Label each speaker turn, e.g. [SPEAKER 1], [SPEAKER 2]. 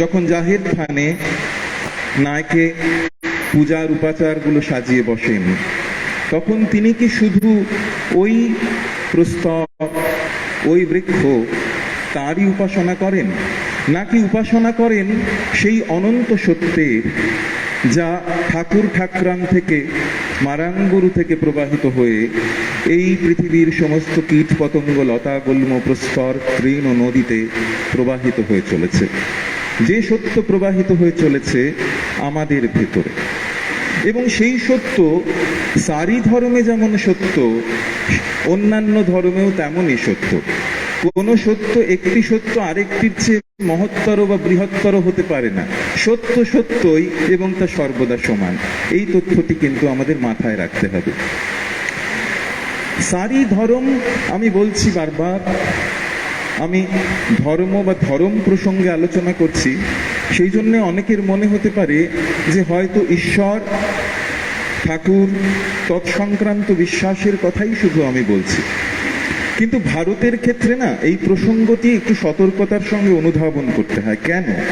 [SPEAKER 1] যখন জাহের থানে নায়কে পূজার উপাচারগুলো সাজিয়ে বসেন, তখন তিনি কি শুধু ওই প্রস্তর, ওই বৃক্ষ তারই উপাসনা করেন, নাকি উপাসনা করেন সেই অনন্ত সত্যের, যা ঠাকুর ঠাকুরান থেকে, মারাঙ্গুরু থেকে প্রবাহিত হয়ে এই পৃথিবীর সমস্ত কীট পতঙ্গ, লতা গুল্ম, প্রস্তর, তৃণ ও নদীতে প্রবাহিত হয়ে চলেছে। যে সত্য প্রবাহিত হয়ে চলেছে আমাদের ভেতরে, এবং সেই সত্য সারি ধর্মে যেমন সত্য, অন্যান্য ধর্মেও তেমনই সত্য। কোন সত্য, একটি সত্য আরেকটির চেয়ে মহত্তর বা বৃহত্তর হতে পারে না। সত্য সত্যই এবং তা সর্বদা সমান। এই তথ্যটি কিন্তু আমাদের মাথায় রাখতে হবে। সারি ধর্ম, আমি বলছি বারবার, আমি ধর্ম বা ধর্ম প্রসঙ্গে আলোচনা করছি, সেই জন্য অনেকের মনে হতে পারে যে হয়তো ঈশ্বর, ঠাকুর, তৎসংক্রান্ত বিশ্বাসের কথাই শুধু আমি বলছি। কিন্তু ভারতের ক্ষেত্রে না, এই প্রসঙ্গটি একটু সতর্কতার সঙ্গে অনুধাবন করতে হয়। কেন?